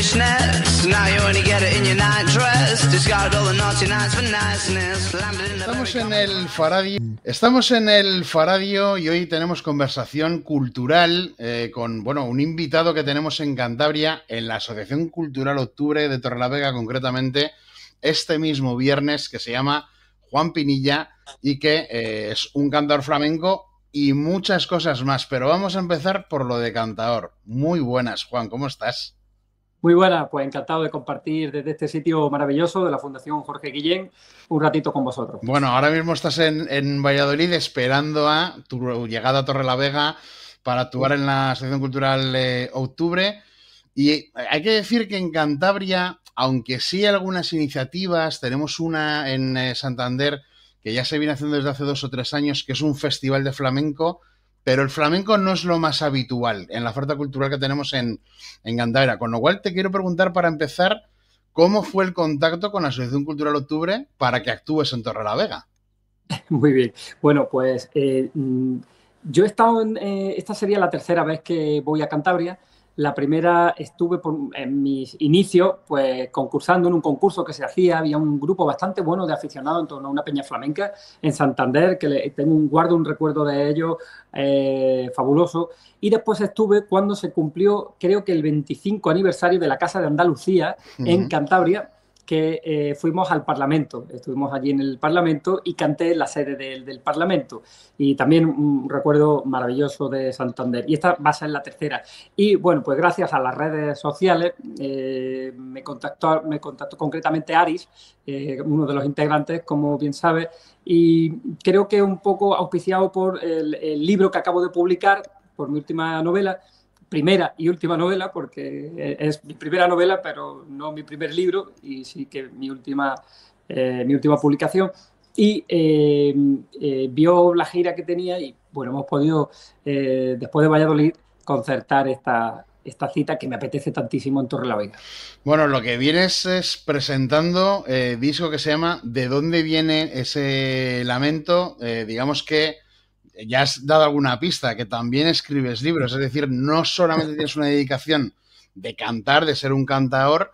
fishnets. Now you only get it in your night dress. Discarded all the naughty nights for niceness. Estamos en el Faradio y hoy tenemos conversación cultural con un invitado que tenemos en Cantabria, en la Asociación Cultural Octubre de Torrelavega, concretamente este mismo viernes, que se llama Juan Pinilla y que es un cantador flamenco y muchas cosas más. Pero vamos a empezar por lo de cantador. Muy buenas, Juan, ¿cómo estás? Muy buena, pues encantado de compartir desde este sitio maravilloso de la Fundación Jorge Guillén un ratito con vosotros. Bueno, ahora mismo estás en Valladolid esperando a tu llegada a Torrelavega para actuar en la Asociación Cultural Octubre. Y hay que decir que en Cantabria, aunque sí hay algunas iniciativas, tenemos una en Santander que ya se viene haciendo desde hace 2 o 3 años, que es un festival de flamenco, pero el flamenco no es lo más habitual en la oferta cultural que tenemos en Cantabria. Con lo cual te quiero preguntar, para empezar, ¿cómo fue el contacto con la Asociación Cultural Octubre para que actúes en Torrelavega? Muy bien. Bueno, pues yo he estado esta sería la tercera vez que voy a Cantabria. La primera estuve en mis inicios pues concursando en un concurso que se hacía. Había un grupo bastante bueno de aficionados en torno a una peña flamenca en Santander, que guardo un recuerdo de ellos fabuloso. Y después estuve cuando se cumplió, creo que el 25 aniversario de la Casa de Andalucía en Cantabria, que fuimos al Parlamento. Estuvimos allí en el Parlamento y canté en la sede del Parlamento. Y también un recuerdo maravilloso de Santander. Y esta va a ser la tercera. Y bueno, pues gracias a las redes sociales me contactó concretamente Aris, uno de los integrantes, como bien sabes, y creo que un poco auspiciado por el libro que acabo de publicar, por mi última novela, primera y última novela, porque es mi primera novela, pero no mi primer libro, y sí que mi última publicación. Y vio la gira que tenía y, bueno, hemos podido, después de Valladolid, concertar esta cita que me apetece tantísimo en Torrelavega. Bueno, lo que vienes es presentando disco que se llama ¿De dónde viene ese lamento? Digamos que ya has dado alguna pista, que también escribes libros, es decir, no solamente tienes una dedicación de cantar, de ser un cantador,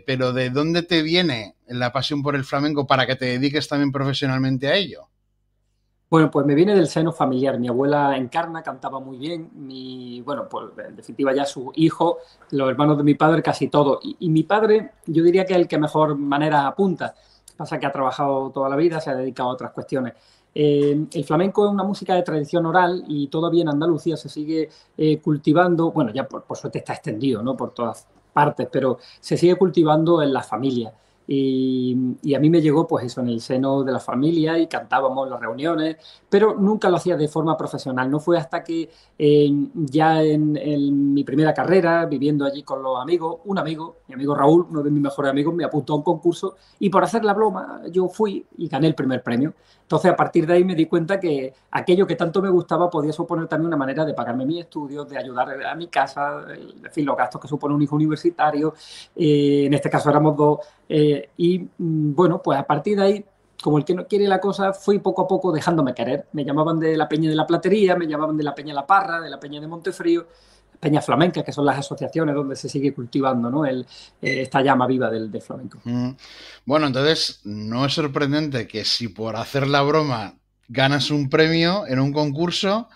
pero ¿de dónde te viene la pasión por el flamenco para que te dediques también profesionalmente a ello? Bueno, pues me viene del seno familiar. Mi abuela Encarna cantaba muy bien. Pues en definitiva ya su hijo, los hermanos de mi padre, casi todo. Y mi padre, yo diría que es el que mejor manera apunta. Pasa que ha trabajado toda la vida, se ha dedicado a otras cuestiones. El flamenco es una música de tradición oral y todavía en Andalucía se sigue cultivando. Bueno, ya por suerte está extendido, ¿no?, por todas partes, pero se sigue cultivando en las familias. Y a mí me llegó pues eso en el seno de la familia y cantábamos en las reuniones, pero nunca lo hacía de forma profesional. No fue hasta que ya en mi primera carrera, viviendo allí con los amigos, mi amigo Raúl, uno de mis mejores amigos, me apuntó a un concurso y por hacer la broma yo fui y gané el primer premio. Entonces, a partir de ahí me di cuenta que aquello que tanto me gustaba podía suponer también una manera de pagarme mis estudios, de ayudar a mi casa, en fin, los gastos que supone un hijo universitario. En este caso éramos 2. Bueno, pues a partir de ahí, como el que no quiere la cosa, fui poco a poco dejándome querer. Me llamaban de la Peña de la Platería, me llamaban de la Peña La Parra, de la Peña de Montefrío, Peña Flamenca, que son las asociaciones donde se sigue cultivando, ¿no?, esta llama viva del flamenco. Bueno, entonces no es sorprendente que si por hacer la broma ganas un premio en un concurso,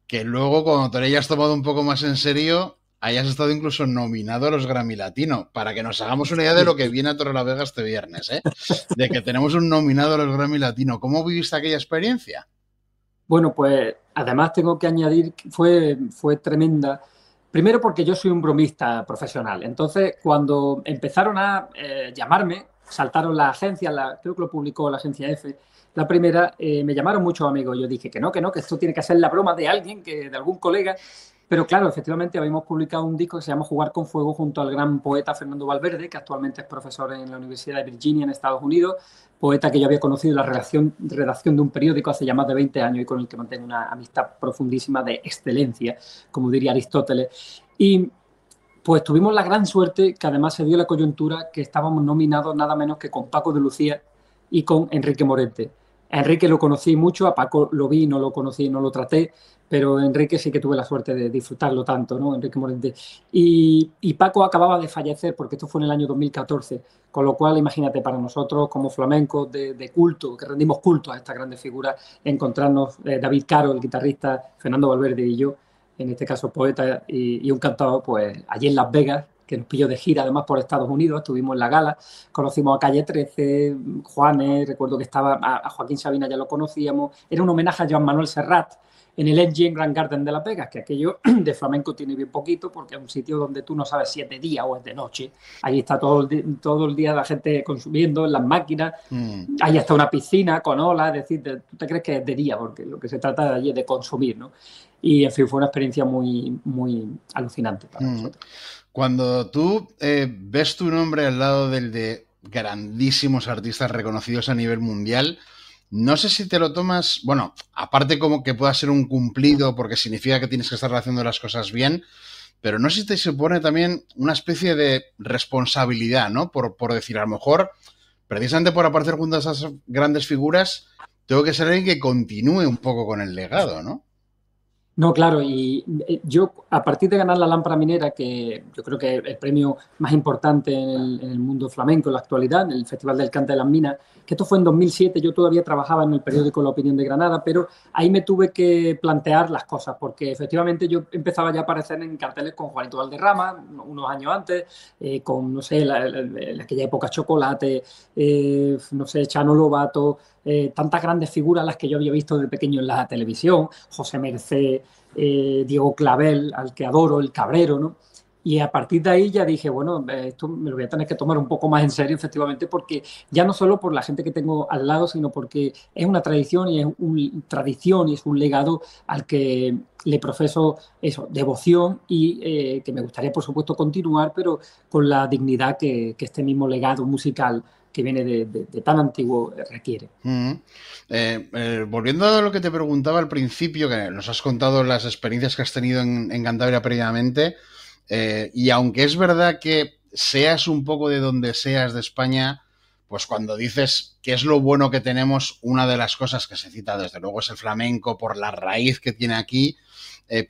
que luego cuando te lo hayas tomado un poco más en serio hayas estado incluso nominado a los Grammy Latino, para que nos hagamos una idea de lo que viene a Torrelavega este viernes, de que tenemos un nominado a los Grammy Latino. ¿Cómo viviste aquella experiencia? Bueno, pues además tengo que añadir que fue tremenda. Primero porque yo soy un bromista profesional. Entonces, cuando empezaron a llamarme, saltaron las agencias, creo que lo publicó la agencia EFE, la primera, me llamaron muchos amigos. Yo dije que no, que esto tiene que ser la broma de alguien, de algún colega. Pero claro, efectivamente habíamos publicado un disco que se llama Jugar con Fuego junto al gran poeta Fernando Valverde, que actualmente es profesor en la Universidad de Virginia en Estados Unidos, poeta que yo había conocido en la redacción de un periódico hace ya más de 20 años y con el que mantengo una amistad profundísima de excelencia, como diría Aristóteles. Y pues tuvimos la gran suerte, que además se dio la coyuntura, que estábamos nominados nada menos que con Paco de Lucía y con Enrique Morente. A Enrique lo conocí mucho, a Paco lo vi, no lo conocí, no lo traté, pero Enrique sí que tuve la suerte de disfrutarlo tanto, ¿no? Enrique Morente. Y Paco acababa de fallecer, porque esto fue en el año 2014, con lo cual imagínate, para nosotros como flamencos de culto, que rendimos culto a estas grandes figuras, encontrarnos David Caro, el guitarrista, Fernando Valverde y yo, en este caso poeta y un cantador, pues allí en Las Vegas, que nos pilló de gira además por Estados Unidos, estuvimos en la gala, conocimos a Calle 13, Juanes, recuerdo que estaba a Joaquín Sabina, ya lo conocíamos, era un homenaje a Joan Manuel Serrat en el MGM Grand Garden de Las Vegas, que aquello de flamenco tiene bien poquito, porque es un sitio donde tú no sabes si es de día o es de noche, allí está todo el día la gente consumiendo en las máquinas, ahí está una piscina con olas, es decir, tú te crees que es de día, porque lo que se trata de allí es de consumir, ¿no? Y en fin, fue una experiencia muy, muy alucinante para nosotros. Cuando tú ves tu nombre al lado del de grandísimos artistas reconocidos a nivel mundial, no sé si te lo tomas, bueno, aparte como que pueda ser un cumplido porque significa que tienes que estar haciendo las cosas bien, pero no sé si te supone también una especie de responsabilidad, ¿no? Por decir, a lo mejor, precisamente por aparecer junto a esas grandes figuras, tengo que ser alguien que continúe un poco con el legado, ¿no? No, claro, y yo a partir de ganar la lámpara minera, que yo creo que es el premio más importante en el mundo flamenco en la actualidad, en el Festival del Cante de las Minas, que esto fue en 2007, yo todavía trabajaba en el periódico La Opinión de Granada, pero ahí me tuve que plantear las cosas, porque efectivamente yo empezaba ya a aparecer en carteles con Juanito Valderrama, unos años antes, con, no sé, en aquella época Chocolate, no sé, Chano Lobato, tantas grandes figuras las que yo había visto de pequeño en la televisión, José Mercé, Diego Clavel, al que adoro, el Cabrero, ¿no? Y a partir de ahí ya dije, bueno, esto me lo voy a tener que tomar un poco más en serio, efectivamente, porque ya no solo por la gente que tengo al lado, sino porque es una tradición y es una tradición y es un legado al que le profeso eso, devoción y que me gustaría, por supuesto, continuar, pero con la dignidad que este mismo legado musical que viene de tan antiguo requiere. Volviendo a lo que te preguntaba al principio, que nos has contado las experiencias que has tenido en Cantabria previamente, y aunque es verdad que seas un poco de donde seas de España, pues cuando dices qué es lo bueno que tenemos, una de las cosas que se cita desde luego es el flamenco por la raíz que tiene aquí,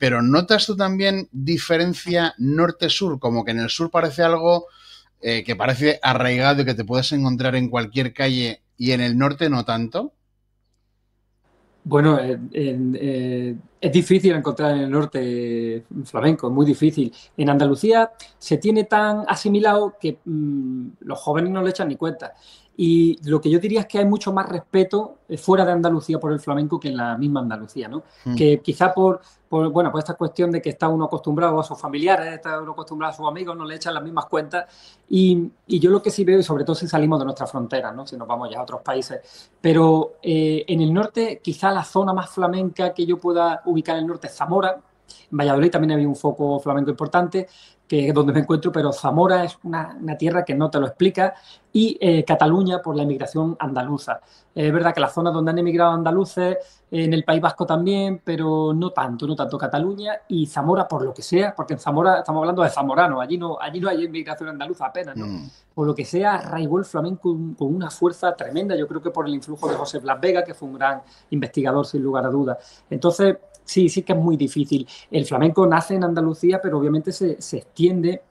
pero ¿notas tú también diferencia norte-sur? Como que en el sur parece algo que parece arraigado y que te puedes encontrar en cualquier calle y en el norte no tanto. Bueno, es difícil encontrar en el norte flamenco, es muy difícil. En Andalucía se tiene tan asimilado que los jóvenes no le echan ni cuenta. Y lo que yo diría es que hay mucho más respeto fuera de Andalucía por el flamenco que en la misma Andalucía, ¿no? Que quizá bueno, por esta cuestión de que está uno acostumbrado a sus familiares, está uno acostumbrado a sus amigos, no le echan las mismas cuentas. Y yo lo que sí veo, y sobre todo si salimos de nuestras fronteras, ¿no? Si nos vamos ya a otros países, pero en el norte, quizá la zona más flamenca que yo pueda ubicar en el norte es Zamora. En Valladolid también había un foco flamenco importante, que es donde me encuentro, pero Zamora es una tierra que no te lo explica, y Cataluña por la emigración andaluza. Es verdad que las zonas donde han emigrado andaluces, en el País Vasco también, pero no tanto Cataluña y Zamora por lo que sea, porque en Zamora estamos hablando de zamoranos, allí no hay emigración andaluza apenas, ¿no? Por lo que sea, arraigó el flamenco con una fuerza tremenda, yo creo que por el influjo de José Blas Vega, que fue un gran investigador sin lugar a dudas. Entonces, sí que es muy difícil. El flamenco nace en Andalucía, pero obviamente se extiende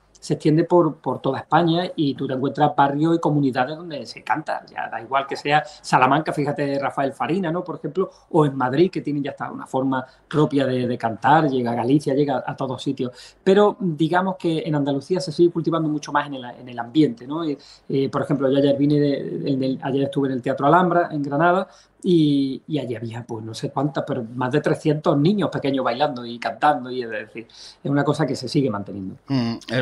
por toda España y tú te encuentras barrios y comunidades donde se canta. Ya da igual que sea Salamanca, fíjate Rafael Farina, ¿no? Por ejemplo, o en Madrid, que tienen ya está una forma propia de cantar, llega a Galicia, llega a todos sitios. Pero digamos que en Andalucía se sigue cultivando mucho más en el ambiente, ¿no? Por ejemplo, yo ayer estuve en el Teatro Alhambra, en Granada, y allí había, pues no sé cuántas, pero más de 300 niños pequeños bailando y cantando, y es decir, es una cosa que se sigue manteniendo.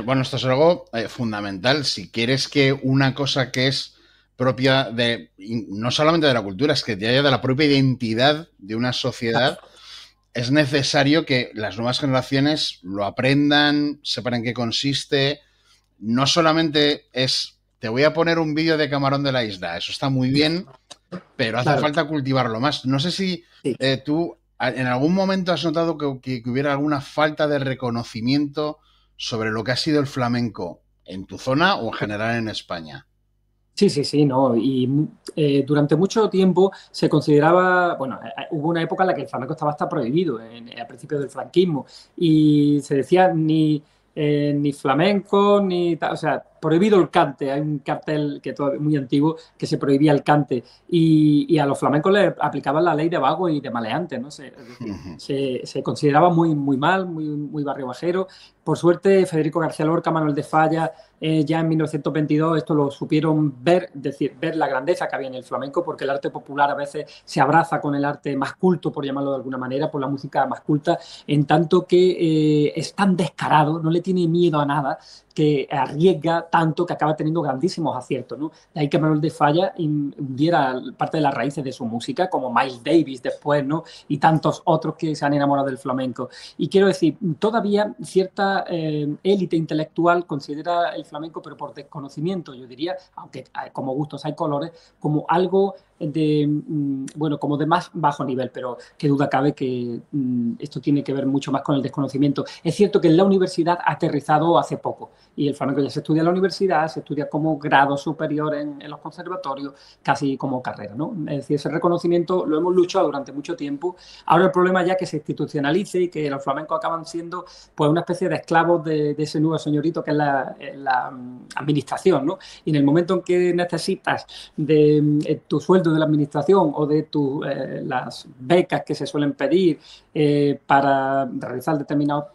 Bueno, esto es algo fundamental. Si quieres que una cosa que es propia de, no solamente de la cultura, es que ya de la propia identidad de una sociedad, es necesario que las nuevas generaciones lo aprendan, sepan en qué consiste. No solamente es, te voy a poner un vídeo de Camarón de la Isla, eso está muy bien, pero hace falta cultivarlo más. No sé si tú en algún momento has notado que hubiera alguna falta de reconocimiento sobre lo que ha sido el flamenco en tu zona o en general en España. Sí, sí, sí, no. Y durante mucho tiempo se consideraba, bueno, hubo una época en la que el flamenco estaba hasta prohibido, a principios del franquismo, y se decía ni flamenco, o sea, prohibido el cante. Hay un cartel que todavía muy antiguo que se prohibía el cante, y a los flamencos les aplicaban la ley de vago y de maleante, ¿no? Es decir, Ujú. se consideraba muy, muy mal, muy, muy barrio bajero. Por suerte, Federico García Lorca, Manuel de Falla, ya en 1922 esto lo supieron ver, es decir, ver la grandeza que había en el flamenco, porque el arte popular a veces se abraza con el arte más culto, por llamarlo de alguna manera, por la música más culta, en tanto que es tan descarado, no le tiene miedo a nada, que arriesga tanto que acaba teniendo grandísimos aciertos, ¿no? De ahí que Manuel de Falla hundiera parte de las raíces de su música, como Miles Davis después, ¿no? Y tantos otros que se han enamorado del flamenco. Y quiero decir, todavía cierta élite intelectual considera el flamenco, pero por desconocimiento, yo diría, aunque como gustos hay colores, como algo de, bueno, como de más bajo nivel, pero qué duda cabe que esto tiene que ver mucho más con el desconocimiento. Es cierto que en la universidad ha aterrizado hace poco y el flamenco ya se estudia en la universidad, se estudia como grado superior en los conservatorios, casi como carrera, ¿no? Es decir, ese reconocimiento lo hemos luchado durante mucho tiempo. Ahora el problema ya es que se institucionalice y que los flamencos acaban siendo pues una especie de esclavos de ese nuevo señorito que es la administración, ¿no? Y en el momento en que necesitas de tu sueldo de la administración o de las becas que se suelen pedir para realizar determinados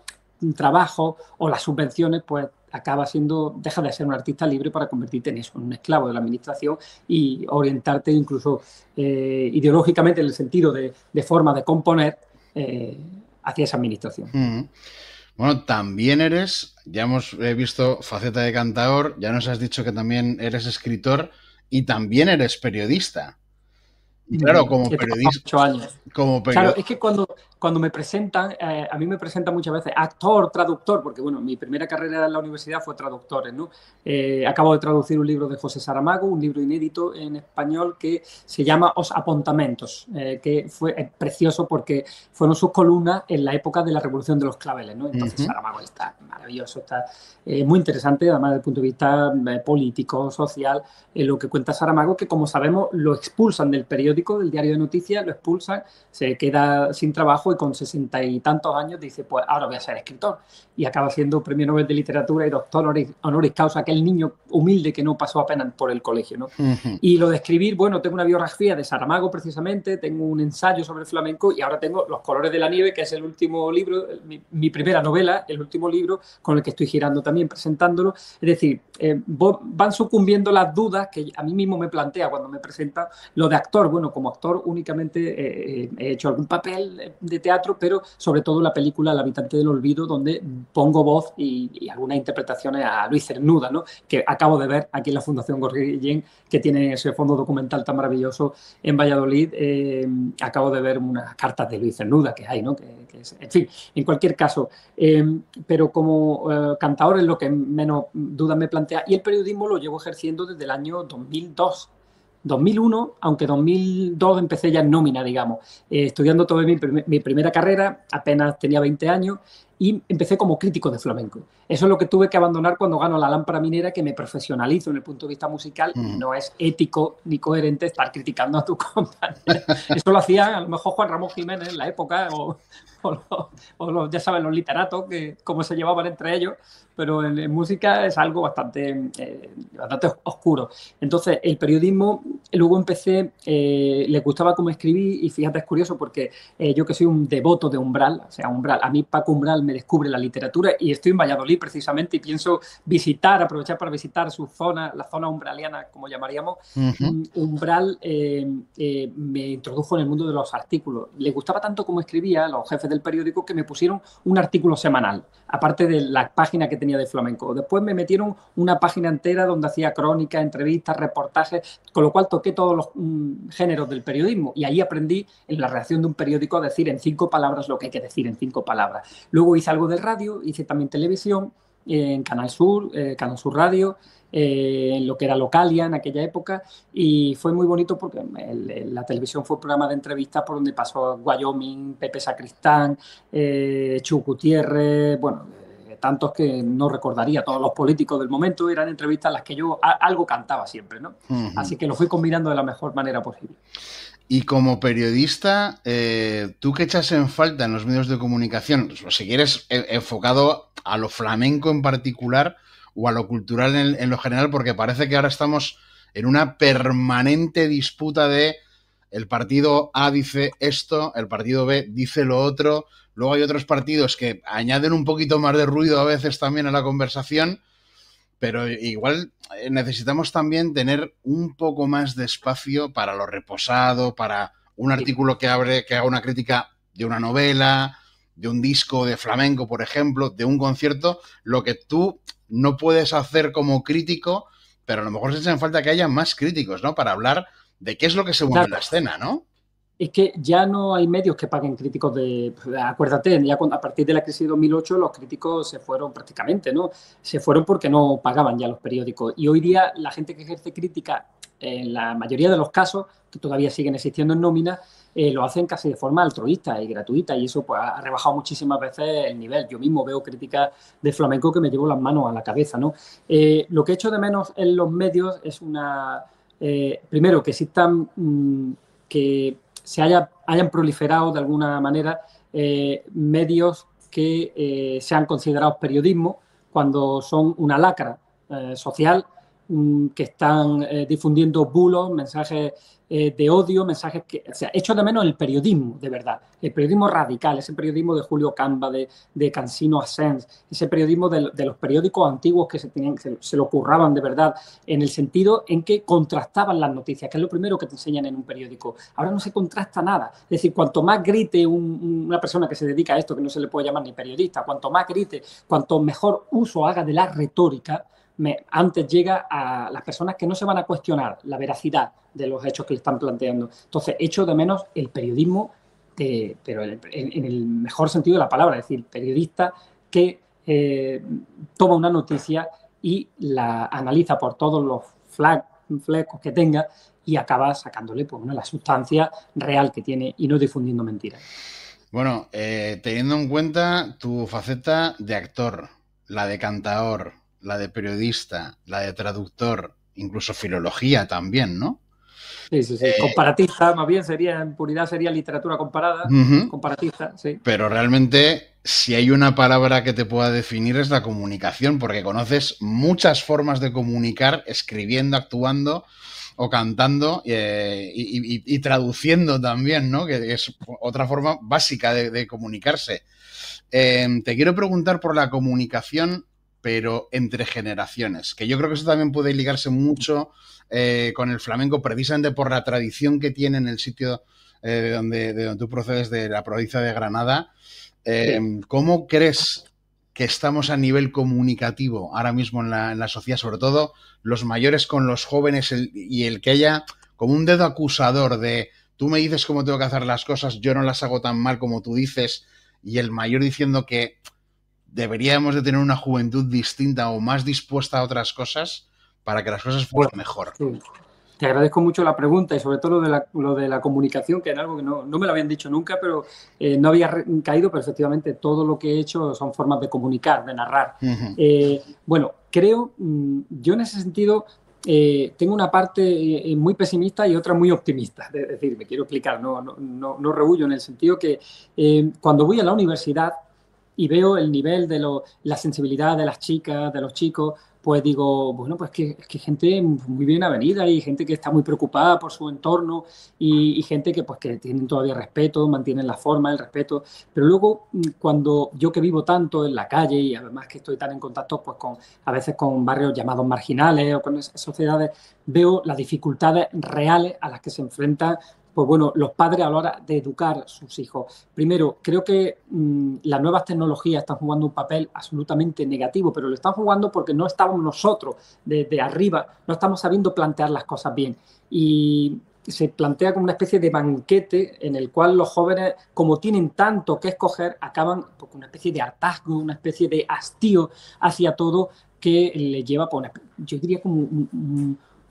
trabajos o las subvenciones, pues acaba siendo, deja de ser un artista libre para convertirte en eso, en un esclavo de la administración y orientarte incluso ideológicamente en el sentido de forma de componer hacia esa administración. Ujú. Bueno, también ya hemos visto faceta de cantaor, ya nos has dicho que también eres escritor y también eres periodista. Y claro, He trabajado 8 años. como Claro, es periodista. que cuando me presentan, a mí me presentan muchas veces actor, traductor, porque bueno, mi primera carrera en la universidad fue traductor, ¿no? Acabo de traducir un libro de José Saramago, un libro inédito en español que se llama Os Apontamentos, que fue precioso porque fueron sus columnas en la época de la Revolución de los Claveles, ¿no? Entonces Saramago está maravilloso, está muy interesante, además desde el punto de vista político, social, lo que cuenta Saramago, que como sabemos lo expulsan del periódico, del diario de noticias, lo expulsan, se queda sin trabajo y con 60 y tantos años dice, pues ahora voy a ser escritor. Y acaba siendo premio Nobel de Literatura y doctor honoris causa, aquel niño humilde que no pasó apenas por el colegio, ¿no? Y lo de escribir, bueno, tengo una biografía de Saramago precisamente, tengo un ensayo sobre el flamenco y ahora tengo Los colores de la nieve, que es el último libro, mi primera novela, el último libro con el que estoy girando también, presentándolo. Es decir, van sucumbiendo las dudas que a mí mismo me plantea cuando me presentan. Lo de actor, bueno, como actor únicamente he hecho algún papel de teatro, pero sobre todo la película El habitante del olvido, donde pongo voz y algunas interpretaciones a Luis Cernuda, ¿no? Que acabo de ver aquí en la Fundación Gorrillén, que tiene ese fondo documental tan maravilloso en Valladolid. Acabo de ver unas cartas de Luis Cernuda que hay, ¿no? En fin, en cualquier caso, pero como cantador es lo que menos dudas me plantea, y el periodismo lo llevo ejerciendo desde el año 2001, aunque 2002 empecé ya en nómina, digamos, estudiando toda mi primera carrera, apenas tenía 20 años, y empecé como crítico de flamenco. Eso es lo que tuve que abandonar cuando gano la lámpara minera, que me profesionalizo en el punto de vista musical y no es ético ni coherente estar criticando a tus compañeros. Eso lo hacía a lo mejor Juan Ramón Jiménez en la época ya saben, los literatos, que cómo se llevaban entre ellos, pero en música es algo bastante oscuro. Entonces, el periodismo, luego empecé, le gustaba cómo escribí y fíjate, es curioso porque yo que soy un devoto de Umbral, o sea, Umbral, a mí Paco Umbral me descubre la literatura y estoy en Valladolid precisamente y pienso aprovechar para visitar su zona, la zona umbraliana, como llamaríamos. Umbral me introdujo en el mundo de los artículos. Le gustaba tanto como escribía a los jefes del periódico que me pusieron un artículo semanal, aparte de la página que tenía de flamenco. Después me metieron una página entera donde hacía crónicas, entrevistas, reportajes, con lo cual toqué todos los géneros del periodismo y ahí aprendí en la redacción de un periódico a decir en 5 palabras lo que hay que decir en 5 palabras. Luego hice algo de radio, hice también televisión en Canal Sur Radio, en lo que era Localia en aquella época, y fue muy bonito porque la televisión fue un programa de entrevistas por donde pasó Wyoming, Pepe Sacristán, Chu Gutiérrez, bueno, tantos que no recordaría. Todos los políticos del momento eran entrevistas en las que yo algo cantaba siempre, ¿no? Así que lo fui combinando de la mejor manera posible. Y como periodista, ¿tú qué echas en falta en los medios de comunicación? Si quieres, enfocado a lo flamenco en particular o a lo cultural en lo general, porque parece que ahora estamos en una permanente disputa de el partido A dice esto, el partido B dice lo otro, luego hay otros partidos que añaden un poquito más de ruido a veces también a la conversación, pero igual necesitamos también tener un poco más de espacio para lo reposado, para un artículo que haga una crítica de una novela, de un disco de flamenco, por ejemplo, de un concierto, lo que tú no puedes hacer como crítico, pero a lo mejor se echa en falta que haya más críticos, ¿no? Para hablar de qué es lo que se mueve en la escena, ¿no? Es que ya no hay medios que paguen críticos acuérdate, ya a partir de la crisis de 2008 los críticos se fueron prácticamente, ¿no? Se fueron porque no pagaban ya los periódicos. Y hoy día la gente que ejerce crítica, en la mayoría de los casos, que todavía siguen existiendo en nómina, lo hacen casi de forma altruista y gratuita, y eso pues ha rebajado muchísimas veces el nivel. Yo mismo veo críticas de flamenco que me llevo las manos a la cabeza, ¿no? Lo que echo de menos en los medios es primero, que existan... que hayan proliferado de alguna manera medios que sean considerados periodismo cuando son una lacra social que están difundiendo bulos, mensajes de odio, mensajes que... O sea, echo de menos el periodismo, de verdad. El periodismo radical, ese periodismo de Julio Camba, de Cansino Asens, ese periodismo de los periódicos antiguos que se lo curraban de verdad, en el sentido en que contrastaban las noticias, que es lo primero que te enseñan en un periódico. Ahora no se contrasta nada. Es decir, cuanto más grite una persona que se dedica a esto, que no se le puede llamar ni periodista, cuanto más grite, cuanto mejor uso haga de la retórica, antes llega a las personas que no se van a cuestionar la veracidad de los hechos que le están planteando. Entonces, echo de menos el periodismo, pero en el mejor sentido de la palabra, es decir, periodista que toma una noticia y la analiza por todos los flecos que tenga y acaba sacándole pues, la sustancia real que tiene y no difundiendo mentiras. Bueno, teniendo en cuenta tu faceta de actor, la de cantaor, la de periodista, la de traductor, incluso filología también, ¿no? Sí. Comparatista, más bien en puridad sería literatura comparada, comparatista, sí. Pero realmente, si hay una palabra que te pueda definir es la comunicación, porque conoces muchas formas de comunicar, escribiendo, actuando o cantando y traduciendo también, ¿no? Que es otra forma básica de comunicarse. Te quiero preguntar por la comunicación, pero entre generaciones, que yo creo que eso también puede ligarse mucho con el flamenco, precisamente por la tradición que tiene en el sitio de donde tú procedes, de la provincia de Granada. ¿Cómo crees que estamos a nivel comunicativo ahora mismo en la sociedad, sobre todo los mayores con los jóvenes, y el que haya como un dedo acusador de tú me dices cómo tengo que hacer las cosas, yo no las hago tan mal como tú dices, y el mayor diciendo que deberíamos de tener una juventud distinta o más dispuesta a otras cosas para que las cosas fueran mejor? Sí. Te agradezco mucho la pregunta y sobre todo lo de la comunicación, que era algo que no me lo habían dicho nunca, pero no había caído, pero efectivamente todo lo que he hecho son formas de comunicar, de narrar. Bueno, creo, yo en ese sentido tengo una parte muy pesimista y otra muy optimista. Es decir, me quiero explicar, no rebullo en el sentido que cuando voy a la universidad y veo el nivel de la sensibilidad de las chicas, de los chicos, pues digo, bueno, pues que gente muy bien avenida y gente que está muy preocupada por su entorno y gente que pues que tienen todavía respeto, mantienen la forma, el respeto. Pero luego, cuando yo que vivo tanto en la calle y además que estoy tan en contacto pues a veces con barrios llamados marginales o con esas sociedades, veo las dificultades reales a las que se enfrentan pues bueno, los padres a la hora de educar a sus hijos. Primero, creo que las nuevas tecnologías están jugando un papel absolutamente negativo, pero lo están jugando porque no estamos nosotros desde arriba, no estamos sabiendo plantear las cosas bien. Y se plantea como una especie de banquete en el cual los jóvenes, como tienen tanto que escoger, acaban con una especie de hartazgo, una especie de hastío hacia todo que les lleva, pues, yo diría como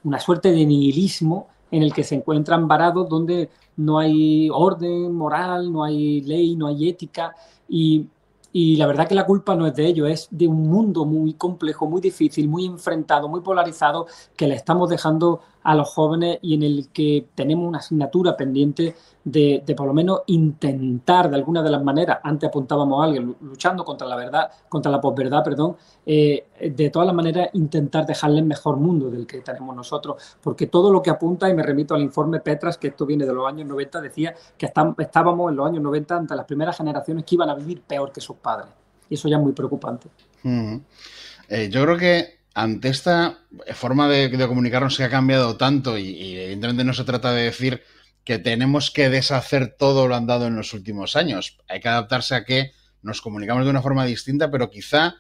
una suerte de nihilismo en el que se encuentran varados, donde no hay orden moral, no hay ley, no hay ética, y Y la verdad que la culpa no es de ellos, es de un mundo muy complejo, muy difícil, muy enfrentado, muy polarizado, que le estamos dejando a los jóvenes y en el que tenemos una asignatura pendiente de por lo menos intentar de alguna de las maneras, antes apuntábamos a alguien luchando contra la verdad, contra la posverdad, perdón, de todas las maneras intentar dejarles mejor mundo del que tenemos nosotros, porque todo lo que apunta, y me remito al informe Petras, que esto viene de los años 90, decía que estábamos en los años 90 ante las primeras generaciones que iban a vivir peor que sus padres. Y eso ya es muy preocupante. Yo creo que ante esta forma de comunicarnos que ha cambiado tanto y evidentemente no se trata de decir que tenemos que deshacer todo lo andado en los últimos años. Hay que adaptarse a que nos comunicamos de una forma distinta, pero quizá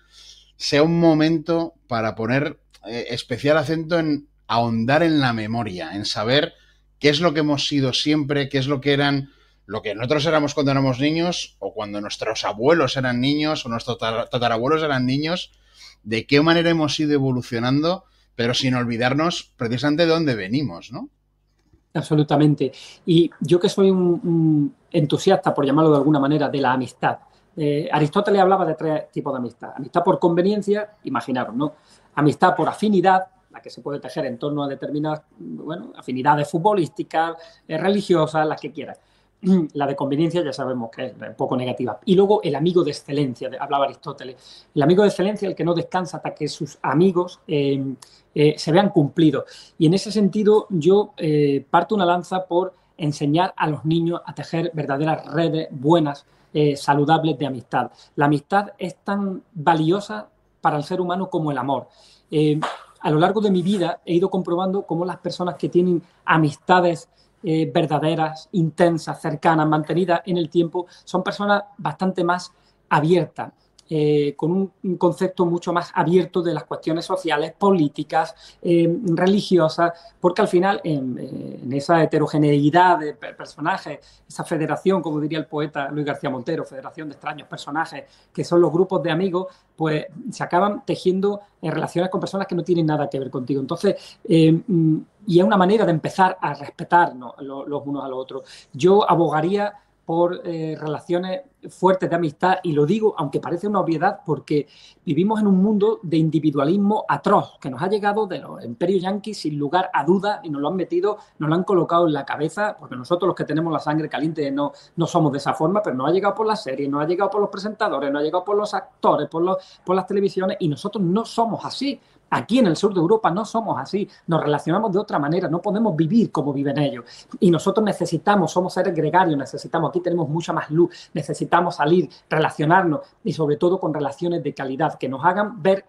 sea un momento para poner especial acento en ahondar en la memoria, en saber qué es lo que hemos sido siempre, qué es lo que eran, lo que nosotros éramos cuando éramos niños o cuando nuestros abuelos eran niños o nuestros tatarabuelos eran niños, de qué manera hemos ido evolucionando, pero sin olvidarnos precisamente de dónde venimos, ¿no? Absolutamente. Y yo que soy un entusiasta, por llamarlo de alguna manera, de la amistad. Aristóteles hablaba de 3 tipos de amistad. Amistad por conveniencia, imaginaros, ¿no? Amistad por afinidad, la que se puede tejer en torno a determinadas, bueno, afinidades futbolísticas, religiosas, las que quieras. La de conveniencia ya sabemos que es un poco negativa. Y luego el amigo de excelencia, hablaba Aristóteles. El amigo de excelencia, el que no descansa hasta que sus amigos se vean cumplidos. Y en ese sentido yo parto una lanza por enseñar a los niños a tejer verdaderas redes buenas, saludables de amistad. La amistad es tan valiosa para el ser humano como el amor. A lo largo de mi vida he ido comprobando cómo las personas que tienen amistades verdaderas, intensas, cercanas, mantenidas en el tiempo, son personas bastante más abiertas, con un concepto mucho más abierto de las cuestiones sociales, políticas, religiosas, porque al final en esa heterogeneidad de personajes, esa federación, como diría el poeta Luis García Montero, federación de extraños personajes, que son los grupos de amigos, pues se acaban tejiendo en relaciones con personas que no tienen nada que ver contigo. Entonces, y es una manera de empezar a respetarnos los unos a los otros. Yo abogaría por relaciones fuertes de amistad, y lo digo aunque parece una obviedad porque vivimos en un mundo de individualismo atroz que nos ha llegado de los imperios yanquis sin lugar a dudas y nos lo han metido, nos lo han colocado en la cabeza, porque nosotros los que tenemos la sangre caliente no somos de esa forma, pero nos ha llegado por las series, nos ha llegado por los presentadores, nos ha llegado por los actores, por las televisiones, y nosotros no somos así. Aquí en el sur de Europa no somos así, nos relacionamos de otra manera, no podemos vivir como viven ellos. Y nosotros necesitamos, somos seres gregarios, necesitamos, aquí tenemos mucha más luz, necesitamos salir, relacionarnos y sobre todo con relaciones de calidad que nos hagan ver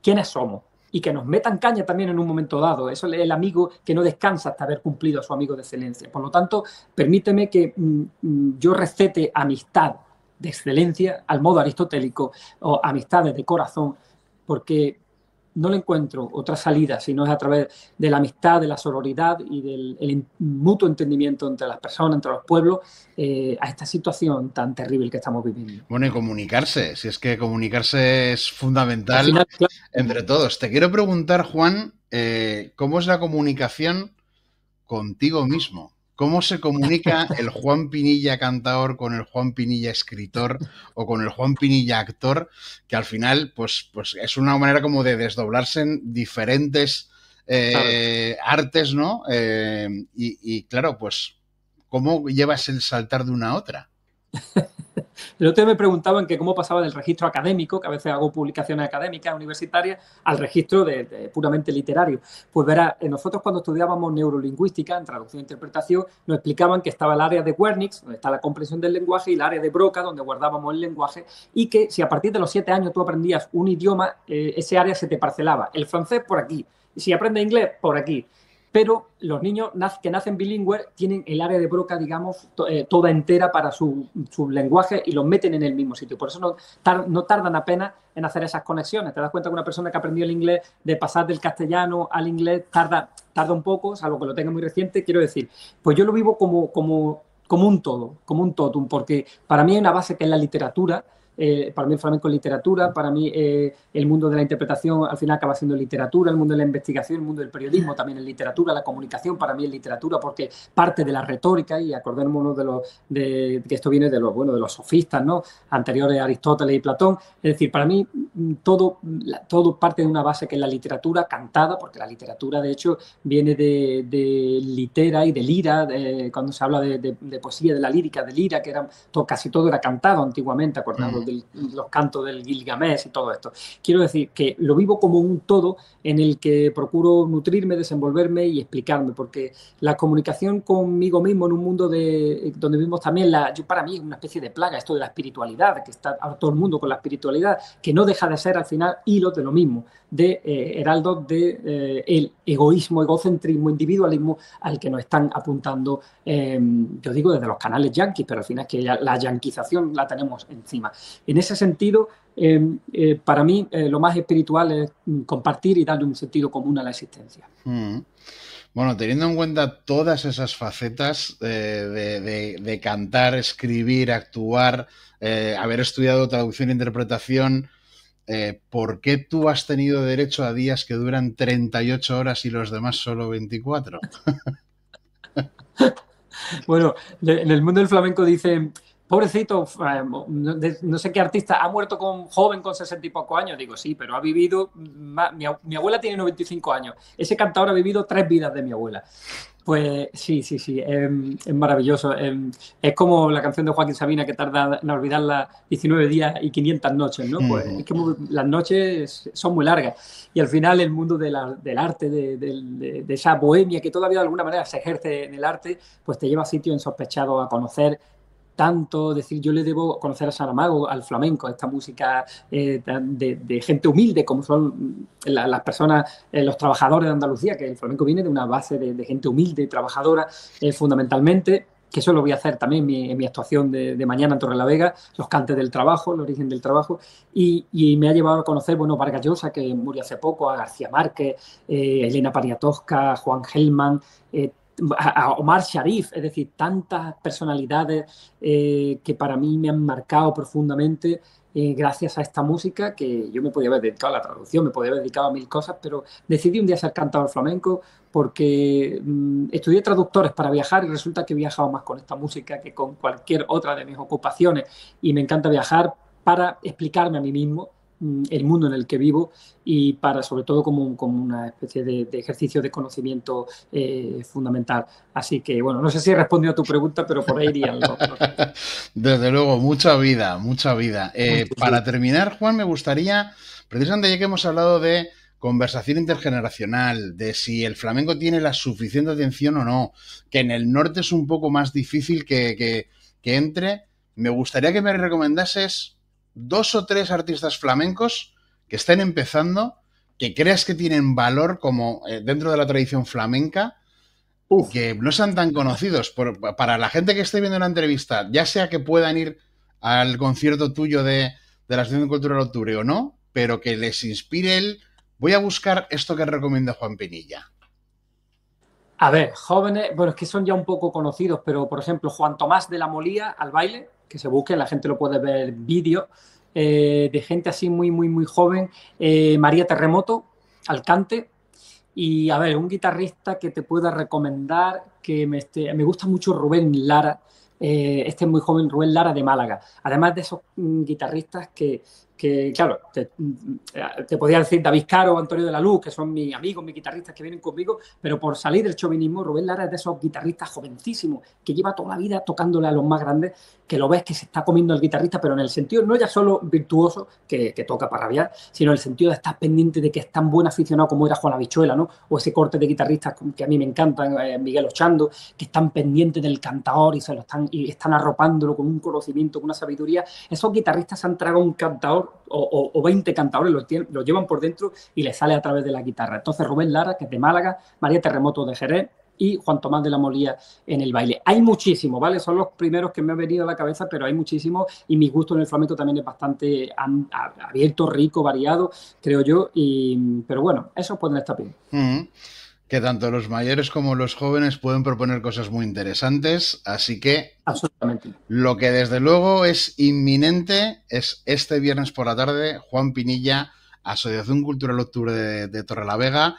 quiénes somos y que nos metan caña también en un momento dado. Eso es el amigo que no descansa hasta haber cumplido a su amigo de excelencia. Por lo tanto, permíteme que yo recete amistad de excelencia al modo aristotélico o amistades de corazón, porque no le encuentro otra salida si no es a través de la amistad, de la sororidad y del mutuo entendimiento entre las personas, entre los pueblos, a esta situación tan terrible que estamos viviendo. Bueno, y comunicarse, si es que comunicarse es fundamental al final, claro, entre todos. Te quiero preguntar, Juan, ¿cómo es la comunicación contigo mismo? ¿Cómo se comunica el Juan Pinilla cantaor con el Juan Pinilla escritor o con el Juan Pinilla actor? Que al final, pues es una manera como de desdoblarse en diferentes artes, ¿no? Y claro, pues, ¿cómo llevas el saltar de una a otra? El otro día me preguntaban que cómo pasaba del registro académico, que a veces hago publicaciones académicas, universitarias, al registro de puramente literario. Pues verá, nosotros cuando estudiábamos neurolingüística, en traducción e interpretación, nos explicaban que estaba el área de Wernicke, donde está la comprensión del lenguaje, y el área de Broca, donde guardábamos el lenguaje, y que si a partir de los 7 años tú aprendías un idioma, ese área se te parcelaba. El francés por aquí, y si aprendes inglés, por aquí. Pero los niños que nacen bilingües tienen el área de Broca, digamos, toda entera para su lenguaje y los meten en el mismo sitio. Por eso no tardan apenas en hacer esas conexiones. Te das cuenta que una persona que aprendió el inglés, de pasar del castellano al inglés, tarda un poco, salvo que lo tenga muy reciente. Quiero decir, pues yo lo vivo como un todo, como un totum, porque para mí hay una base que es la literatura, para mí el flamenco es literatura, para mí el mundo de la interpretación al final acaba siendo literatura, el mundo de la investigación, el mundo del periodismo también es literatura, la comunicación para mí es literatura porque parte de la retórica, y acordémonos de que esto viene de los sofistas, ¿no? Anteriores a Aristóteles y Platón. Es decir, para mí todo parte de una base que es la literatura cantada, porque la literatura de hecho viene de litera y de lira, cuando se habla de poesía, de la lírica, de lira, que casi todo era cantado antiguamente, acordados de los cantos del Gilgamesh y todo esto. Quiero decir que lo vivo como un todo en el que procuro nutrirme, desenvolverme y explicarme, porque la comunicación conmigo mismo en un mundo donde vivimos también, para mí es una especie de plaga esto de la espiritualidad, que está todo el mundo con la espiritualidad, que no deja de ser al final hilo de lo mismo, de heraldos de el egoísmo, egocentrismo, individualismo al que nos están apuntando, yo digo desde los canales yanquis, pero al final es que la yanquización la tenemos encima. En ese sentido, para mí lo más espiritual es compartir y darle un sentido común a la existencia. Bueno, teniendo en cuenta todas esas facetas de cantar, escribir, actuar, haber estudiado traducción e interpretación, ¿por qué tú has tenido derecho a días que duran 38 horas y los demás solo 24? Bueno, en el mundo del flamenco dicen, pobrecito, no sé qué artista, ha muerto joven con 60 y pocos años. Digo, sí, pero ha vivido, mi abuela tiene 95 años, ese cantador ha vivido 3 vidas de mi abuela. Pues sí, es maravilloso. Es como la canción de Joaquín Sabina que tarda en olvidarla 19 días y 500 noches, ¿no? Pues es que las noches son muy largas. Y al final el mundo del arte, de esa bohemia que todavía de alguna manera se ejerce en el arte, pues te lleva a sitios insospechados a conocer tanto, decir, yo le debo conocer a Saramago, al flamenco, a esta música de gente humilde, como son las personas, los trabajadores de Andalucía, que el flamenco viene de una base de gente humilde y trabajadora, fundamentalmente, que eso lo voy a hacer también en mi actuación de mañana en Torrelavega, los cantes del trabajo, el origen del trabajo, y me ha llevado a conocer, bueno, Vargas Llosa, que murió hace poco, a García Márquez, Elena Poniatowska, Juan Gelman, a Omar Sharif, es decir, tantas personalidades que para mí me han marcado profundamente gracias a esta música, que yo me podía haber dedicado a la traducción, me podía haber dedicado a 1000 cosas, pero decidí un día ser cantador flamenco porque estudié traductores para viajar y resulta que he viajado más con esta música que con cualquier otra de mis ocupaciones, y me encanta viajar para explicarme a mí mismo el mundo en el que vivo y para, sobre todo, como una especie de ejercicio de conocimiento fundamental. Así que, bueno, no sé si he respondido a tu pregunta, pero por ahí irían los... Desde luego, mucha vida, mucha vida. Para terminar, Juan, me gustaría, precisamente ya que hemos hablado de conversación intergeneracional, de si el flamenco tiene la suficiente atención o no, que en el norte es un poco más difícil que entre, me gustaría que me recomendases 2 o 3 artistas flamencos que estén empezando, que creas que tienen valor como dentro de la tradición flamenca, que no sean tan conocidos. Para la gente que esté viendo la entrevista, ya sea que puedan ir al concierto tuyo de la Asociación Cultural Octubre o no, pero que les inspire voy a buscar esto que recomienda Juan Pinilla. A ver, jóvenes, bueno, es que son ya un poco conocidos, pero por ejemplo, Juan Tomás de la Molía al baile, que se busque, la gente lo puede ver vídeo, de gente así muy, muy, muy joven, María Terremoto al cante, y a ver, un guitarrista que te pueda recomendar, que me gusta mucho Rubén Lara, este es muy joven, Rubén Lara de Málaga, además de esos guitarristas que claro, te podría decir David Caro o Antonio de la Luz, que son mis amigos, mis guitarristas que vienen conmigo, pero por salir del chauvinismo, Rubén Lara es de esos guitarristas jovencísimos que lleva toda la vida tocándole a los más grandes, que lo ves que se está comiendo el guitarrista, pero en el sentido no ya solo virtuoso, que toca para rabiar, sino en el sentido de estar pendiente de que es tan buen aficionado como era Juan Habichuela, ¿no? O ese corte de guitarristas que a mí me encantan, Miguel Ochando, que están pendientes del cantador y están arropándolo con un conocimiento, con una sabiduría. Esos guitarristas han tragado un cantador o 20 cantadores, lo llevan por dentro y les sale a través de la guitarra. Entonces Rubén Lara, que es de Málaga, María Terremoto de Jerez y Juan Tomás de la Molía en el baile. Hay muchísimos, ¿vale? Son los primeros que me han venido a la cabeza, pero hay muchísimos y mi gusto en el flamenco también es bastante abierto, rico, variado, creo yo, pero bueno, esos pueden estar bien. que tanto los mayores como los jóvenes pueden proponer cosas muy interesantes, así que Absolutamente. lo que desde luego es inminente es este viernes por la tarde, Juan Pinilla, Asociación Cultural Octubre de Torrelavega,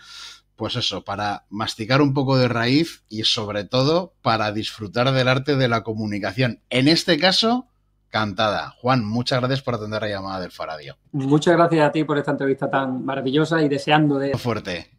pues eso, para masticar un poco de raíz y sobre todo para disfrutar del arte de la comunicación. En este caso, cantada. Juan, muchas gracias por atender la llamada del Faradio. Muchas gracias a ti por esta entrevista tan maravillosa y deseando de... Fuerte.